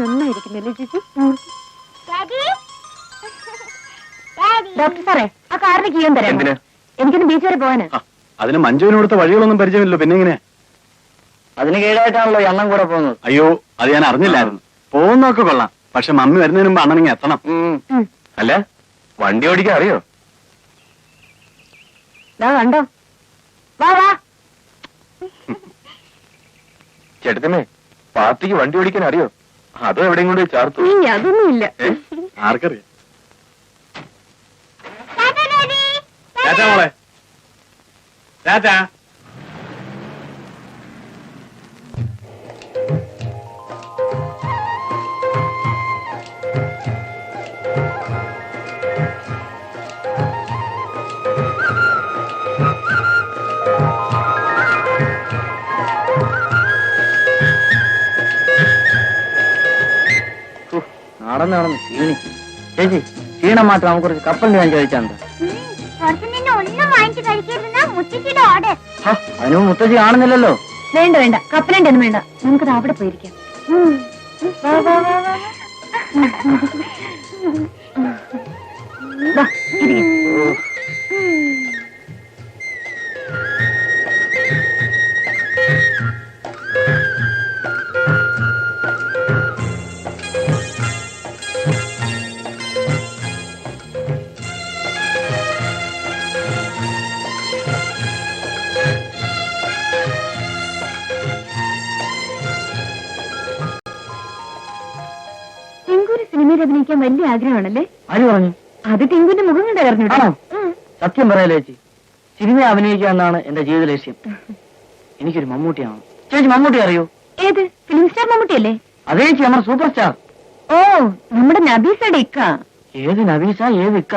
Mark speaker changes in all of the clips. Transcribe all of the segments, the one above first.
Speaker 1: നന്നായിരിക്കുന്നല്ലേ ചേച്ചി? ഡോക്ടർ സാറേ, ആ കാറിന് കീയം തരാം. എനിക്കൊന്ന് ബീച്ച് വരെ പോവാന്.
Speaker 2: അതിന് മഞ്ജുവിന് കൊടുത്ത വഴികളൊന്നും പരിചയമില്ലല്ലോ, പിന്നെ എങ്ങനെ?
Speaker 3: അതിന് കീഴായിട്ടാണല്ലോ എണ്ണം കൂടെ പോകുന്നത്.
Speaker 2: അയ്യോ, അത് ഞാൻ അറിഞ്ഞില്ലായിരുന്നു. പോകുന്നൊക്കെ കൊള്ളാം, പക്ഷെ മമ്മി വരുന്നതിന് മുമ്പ് അണ്ണനിങ്ങ എത്തണം.
Speaker 3: അല്ല, വണ്ടി ഓടിക്കാൻ അറിയോ?
Speaker 1: കണ്ടോ, വാ വാ.
Speaker 3: ചേട്ടത്തിനെ, പാർട്ടിക്ക് വണ്ടി ഓടിക്കാൻ അറിയോ? അതോ എവിടെയും കൊണ്ട് ചേർത്തു?
Speaker 1: അതൊന്നുമില്ല.
Speaker 2: ആർക്കറിയാം. ടാറ്റാ മോളെ, ടാറ്റാ.
Speaker 3: നടന്ന് ക്ഷീണിച്ചു. ചേച്ചി, ക്ഷീണം മാത്രം നമുക്ക് കുറച്ച് കപ്പലിന് ഞാൻ ചോദിച്ചാൽ അതിനും മുത്തശ്ശി കാണുന്നില്ലല്ലോ.
Speaker 1: വേണ്ട വേണ്ട, കപ്പലുണ്ട് വേണ്ട, നമുക്കത് അവിടെ പോയിരിക്കാം. സിനിമയിൽ അഭിനയിക്കാൻ വലിയ ആഗ്രഹമാണല്ലേ?
Speaker 3: ആര് പറഞ്ഞു?
Speaker 1: അത് ടിങ്കുന്റെ മുഖം കൊണ്ട് അറിഞ്ഞു.
Speaker 3: സത്യം പറയാലോ ചേച്ചി, സിനിമ അഭിനയിക്കുക എന്നാണ് എന്റെ ജീവിത ലക്ഷ്യം. എനിക്കൊരു മമ്മൂട്ടിയാണ്. ചേച്ചി മമ്മൂട്ടി അറിയോ?
Speaker 1: ഏത്? ഫിലിം സ്റ്റാർ മമ്മൂട്ടിയല്ലേ?
Speaker 3: അതേ ചേച്ചി, നമ്മുടെ സൂപ്പർ സ്റ്റാർ.
Speaker 1: ഓ, നമ്മുടെ നബീസയുടെ ഇക്ക.
Speaker 3: ഏത് നബീസ, ഏത് ഇക്ക?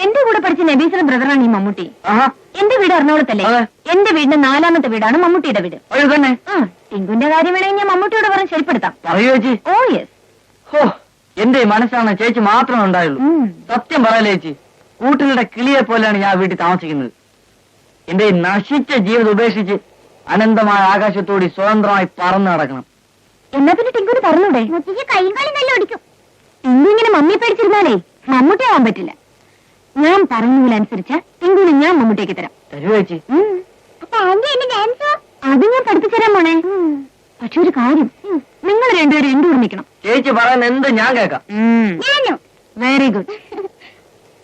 Speaker 1: എന്റെ കൂടെ പഠിച്ച നബീസയുടെ ബ്രദറാണ് ഈ മമ്മൂട്ടി. എന്റെ വീട് എറണാകുളത്തല്ലേ? എന്റെ വീടിന്റെ 4ാമത്തെ വീടാണ് മമ്മൂട്ടിയുടെ വീട്.
Speaker 3: തന്നെ
Speaker 1: ടിങ്കുന്റെ കാര്യം വേണമെങ്കിൽ ഞാൻ മമ്മൂട്ടിയോട് പറഞ്ഞ് ശരിപ്പെടുത്താം.
Speaker 3: പറയൂ ചേച്ചി.
Speaker 1: Oh yes.
Speaker 3: എന്റെ മനസ്സാണ് ചേച്ചി മാത്രമേ ഉണ്ടായുള്ളൂ. സത്യം പറയാലേ ചേച്ചി, കൂട്ടിലുടെ കിളിയെ പോലെയാണ് ഞാൻ വീട്ടിൽ താമസിക്കുന്നത്. എന്റെ നശിച്ച ജീവിതം ഉപേക്ഷിച്ച് അനന്തമായ ആകാശത്തോടി സ്വതന്ത്രമായി പറന്നു നടക്കണം.
Speaker 1: എന്നാ പിന്നെ ടിങ്കുന് പറഞ്ഞൂടെ? കൈയും കാലും നല്ല ഓടിക്കും. ടിങ്കു ഇങ്ങനെ മമ്മി പേടിച്ചിരുന്നാലേ മമ്മൂട്ടിയാവാൻ പറ്റില്ല. ഞാൻ പറഞ്ഞതിനനുസരിച്ച് ടിങ്കുവിന് ഞാൻ മമ്മൂട്ടിയൊക്കെ തരാം.
Speaker 3: തരൂ ചേച്ചി.
Speaker 1: അത് ഞാൻ പഠിപ്പിച്ചുതരാൻ പോണേ. പക്ഷെ ഒരു കാര്യം, നിങ്ങൾ രണ്ടുപേരും എന്റെ കൂടെ നിൽക്കണം.
Speaker 3: ചേച്ചി പറയുന്ന എന്ത് ഞാൻ കേൾക്കാം.
Speaker 1: Very good.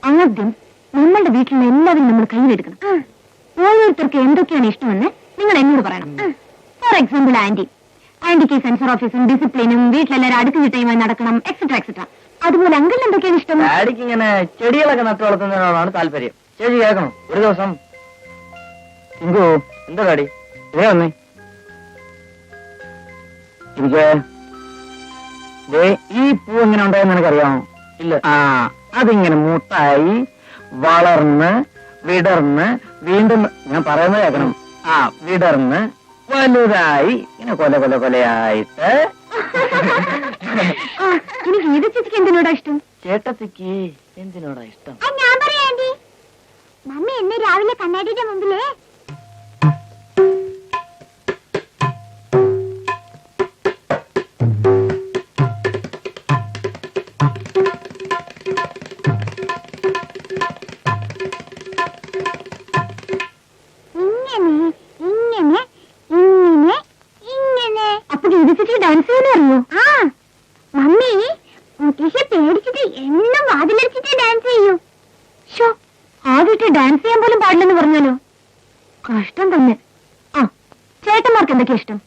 Speaker 1: ആദ്യം നമ്മളുടെ വീട്ടിലുള്ള എല്ലാവരും നമ്മൾ കയ്യിലെടുക്കണം. ഓരോരുത്തർക്ക് എന്തൊക്കെയാണ് ഇഷ്ടമെന്ന് നിങ്ങൾ എന്നോട് പറയണം. ഫോർ എക്സാമ്പിൾ, ആന്റിക്ക് സെൻസർ ഓഫീസും ഡിസിപ്ലിനും വീട്ടിലെല്ലാവരും അടുക്ക് ചിട്ടയുമായി നടക്കണം, എക്സെട്രാ എക്സെട്രാ. അതുപോലെ അങ്കിളിന് എന്തൊക്കെയാണ് ഇഷ്ടം?
Speaker 3: ഡാഡിക്ക് ഇങ്ങനെ ചെടികളൊക്കെ നട്ടു വളർത്തുന്നതിനോടാണ് താല്പര്യം. ചേച്ചി കേൾക്കണം. ഒരു ദിവസം എന്താ ഡാഡി ഇതേ വന്നേ, എനിക്ക് ഈ പൂ എങ്ങനെ ഉണ്ടായെന്ന് എനിക്കറിയാമോ? ഇല്ല. അതിങ്ങനെ മുട്ടായി വളർന്ന് വിടർന്ന് വീണ്ടും, ഞാൻ പറയുന്നത് കേൾക്കണം, വിടർന്ന് വലുതായി ഇങ്ങനെ കൊല കൊല കൊലയായിട്ട്.
Speaker 1: എനിക്ക് ഇത് ചേച്ചിക്ക് എന്തിനോടാ ഇഷ്ടം?
Speaker 3: ചേട്ടത്തിക്ക് എന്തിനോടാ ഇഷ്ടം?
Speaker 1: ഞാൻ പറയാ ആന്റി. മമ്മി എന്നെ രാവിലെ കണ്ണാടിയുടെ മുമ്പിലേ ഡാൻസ് ചെയ്യാനറിയോ? മമ്മി മുത്തശ്ശിയെ പേടിച്ചിട്ട് എന്നും വാതിലടിച്ചിട്ട് ഡാൻസ് ചെയ്യൂ. ആദ്യത്തെ ഡാൻസ് ചെയ്യാൻ പോലും പാടില്ലെന്ന് പറഞ്ഞാലോ? കഷ്ടം തന്നെ. ചേട്ടന്മാർക്ക് എന്തൊക്കെയാ ഇഷ്ടം?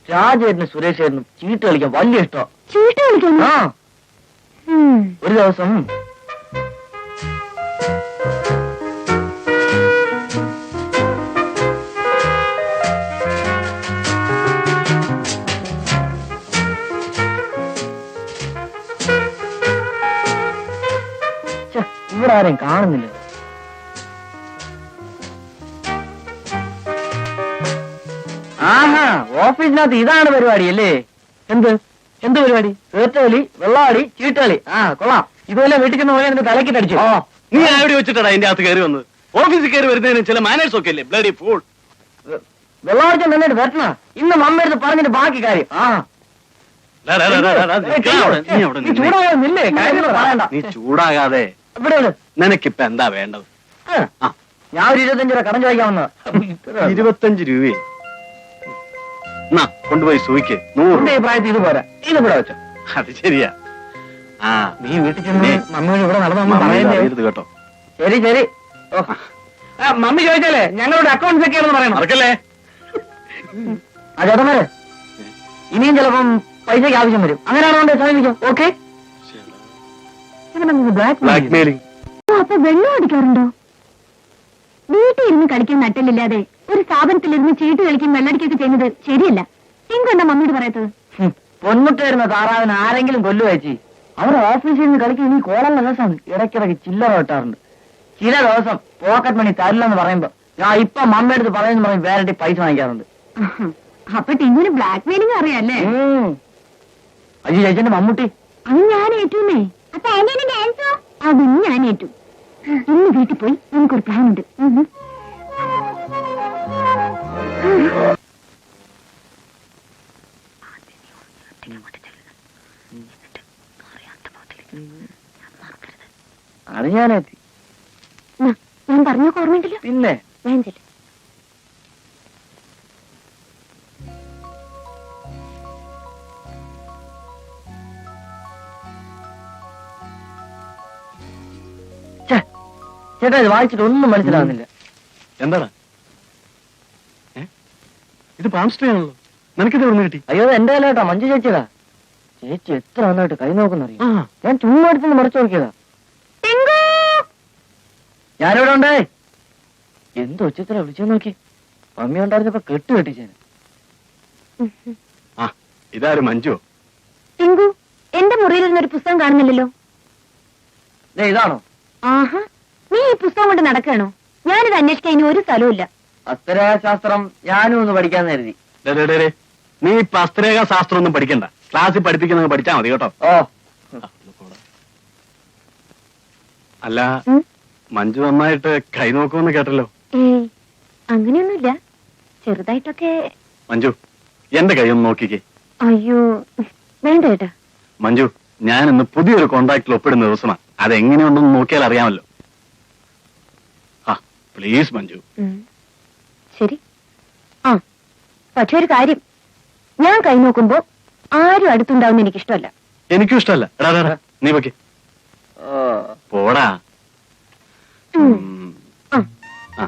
Speaker 3: രാജേട്ടനും സുരേഷേട്ടനും ചീട്ട് കളിക്കാൻ വലിയ ഇഷ്ടം.
Speaker 1: ചീട്ട് കളിക്കാൻ?
Speaker 3: ഒരു ദിവസം ഇവിടെ ആരെയും കാണുന്നില്ല. ആഹാ, ഓഫീസിനകത്ത് ഇതാണ് പരിപാടി അല്ലേ? എന്ത് എന്ത് പരിപാടി? തീർച്ചകളി, വെള്ളാടി, ചീട്ടുകളി. കൊള്ളാം. ഇതുപോലെ വീട്ടിൽ ചെന്ന് പോയാൽ നിന്റെ തലക്കിട്ട് അടിച്ചു.
Speaker 2: നീ എവിടെ വെച്ചിട്ടാ എന്റെ അകത്ത് കയറി വന്നത്? ഓഫീസിൽ കയറി വരുന്നതിന് ചില മാനേഴ്സ് ഒക്കെ അല്ലേ? Bloody fool.
Speaker 3: വെള്ളാഴ്ച നന്നായിട്ട് വരട്ടണ. ഇന്ന് മമ്മ എടുത്ത് പറഞ്ഞിട്ട് ബാക്കി കാര്യം. ആ നീ ചൂടാകാന്നില്ലേ? കാര്യങ്ങൾ പറയണ്ട.
Speaker 2: നീ ചൂടാകാതെ.
Speaker 3: ഇവിടെ വരൂ.
Speaker 2: നിനക്കിപ്പ എന്താ വേണ്ടത്?
Speaker 3: ആ, ഞാൻ ഒരു 25 രൂപ കടം ചോദിക്കാമെന്ന്.
Speaker 2: 25 രൂപയെ എന്നാ കൊണ്ടുപോയി സൂയിക്ക്. 100
Speaker 3: ഈ പ്രായത്തിൽ ഇത് പോരാ. ഇത് ഇവിടെ വെച്ചോ.
Speaker 2: അത് ശരിയാ. ആ
Speaker 3: നീ വീട്ടിൽ ചെന്ന് മമ്മിയോട് ഇവിടെ നടന്നു
Speaker 2: മമ്മി
Speaker 3: പറയുന്നേ.
Speaker 2: അറിയരുത് കേട്ടോ.
Speaker 3: ശരി ശരി. ഓ. ആ, മമ്മി ചോദിച്ചാലേ ഞങ്ങളുടെ അക്കൗണ്ട്സ് ഒക്കെയാണെന്ന് പറയണം.
Speaker 2: മറക്കല്ലേ?
Speaker 3: ആ ചേട്ടന്മാരെ, ഇനിയും ചിലപ്പം പൈസക്ക് ആവശ്യം വരും. അങ്ങനെയാണോ സമീപിക്കാം. ഓക്കെ.
Speaker 2: Black mailing.
Speaker 1: അപ്പൊ വെള്ളം അടിക്കാറുണ്ടോ? വീട്ടിൽ ഇരുന്ന് കളിക്കാൻ നട്ടലില്ലാതെ ഒരു സ്ഥാപനത്തിലിരുന്ന് ചീട്ട് കളിക്കും വെള്ളടിക്കൊക്കെ ചെയ്യുന്നത് ശരിയല്ല. എന്താ മമ്മിയോട് പറയത്തത്?
Speaker 3: പൊന്മുട്ട വരുന്ന താറാവിന് ആരെങ്കിലും കൊല്ലുവച്ചി. അവരുടെ ഓഫീസിൽ നിന്ന് കളിക്കുന്ന ഈ കോളല്ല ദിവസമാണ് ഇടയ്ക്കിടയ്ക്ക് ചില്ലറ വെട്ടാറുണ്ട്. ചില ദിവസം പോക്കറ്റ് മണി തരില്ലെന്ന് പറയുമ്പോ ഞാൻ ഇപ്പൊ മമ്മയെടുത്ത് പറയുന്നു പറയും വേറെ പൈസ വാങ്ങിക്കാറുണ്ട്.
Speaker 1: അപ്പൊ ടിങ്കുന് ബ്ലാക്ക് മെയിലിംഗ് അറിയാല്ലേ?
Speaker 3: അയ്യോ ചേച്ചന്റെ മമ്മൂട്ടി
Speaker 1: അത് ഞാൻ ഏറ്റുന്നേ. അപ്പൊ അതും ഞാൻ ഏറ്റു. ഇന്ന് വീട്ടിൽ പോയി നമുക്കൊരു പ്ലാൻ ഉണ്ട്.
Speaker 3: അത് ഞാനെത്തി.
Speaker 1: ഞാൻ പറഞ്ഞൊക്കെ ഓർമ്മയുണ്ടല്ലോ.
Speaker 3: പിന്നെ
Speaker 1: ഞാൻ ചെല്ലും.
Speaker 3: ചേട്ടാ ഇത് വായിച്ചിട്ട് ഒന്നും മനസ്സിലാവുന്നില്ല.
Speaker 2: എന്താണ് ഇത്? പാംസ്ട്രീ ആണല്ലോ. നിനക്കിത് എവിടെ കിട്ടി?
Speaker 3: അയ്യോ എന്റെ അല്ല കേട്ടോ, മഞ്ജു ചേച്ചിയതാ. ചേച്ചി എത്ര നന്നായിട്ട് കൈ നോക്കുന്നറിയോ. ഞാൻ ചുമ്മാ എടുത്തുനിന്ന് മറിച്ചു നോക്കിയതാ. ഞാനിവിടെ ഉണ്ടേ. എന്തോ ഉച്ചത്തില വിളിച്ചു നോക്കി. മമ്മി ഉണ്ടായിരുന്നപ്പോ കെട്ട് കെട്ടിച്ചേന്.
Speaker 2: ആ ഇതാര് മഞ്ജുവോ?
Speaker 1: ടിങ്കു, എന്റെ മുറിയിലിരുന്നൊരു പുസ്തകം കാണുന്നില്ലല്ലോ.
Speaker 3: ഇതാണോ?
Speaker 1: ആഹാ, നീ ഈ പുസ്തകം കൊണ്ട് നടക്കണോ? ഞാനിത് അന്വേഷിക്കാൻ ഇനി ഒരു സ്ഥലവുമില്ല.
Speaker 3: അസ്ത്രശാസ്ത്രം ഞാനും ഒന്ന് പഠിക്കാന്ന് കരുതി.
Speaker 2: നീ ഇപ്പൊ അസ്ത്രേഖ ശാസ്ത്രം ഒന്നും പഠിക്കണ്ട. ക്ലാസ്സിൽ പഠിപ്പിക്കുന്നത് പഠിച്ചാ മതി കേട്ടോ.
Speaker 3: ഓ
Speaker 2: അല്ല, മഞ്ജു നന്നായിട്ട് കൈ നോക്കുമെന്ന് കേട്ടല്ലോ.
Speaker 1: ഏയ് അങ്ങനെയൊന്നുമില്ല, ചെറുതായിട്ടൊക്കെ.
Speaker 2: മഞ്ജു എന്റെ കൈ ഒന്ന് നോക്കിക്കേ.
Speaker 1: അയ്യോ വേണ്ട ഏട്ടാ.
Speaker 2: മഞ്ജു, ഞാൻ ഇന്ന് പുതിയൊരു കോൺട്രാക്റ്റിൽ ഒപ്പിടുന്ന ദിവസമാണ്. അതെങ്ങനെയുണ്ടെന്ന് നോക്കിയാൽ അറിയാമല്ലോ. ആ പ്ലീസ് മഞ്ജു.
Speaker 1: ശരി. ആ പക്ഷെ ഒരു കാര്യം, ഞാൻ കൈ നോക്കുമ്പോ ആരും അടുത്തുണ്ടാവുന്ന എനിക്കിഷ്ടമല്ല.
Speaker 2: എനിക്കും ഇഷ്ടമല്ല. എടാ നീ വെക്കേ പോടാ.
Speaker 1: ആ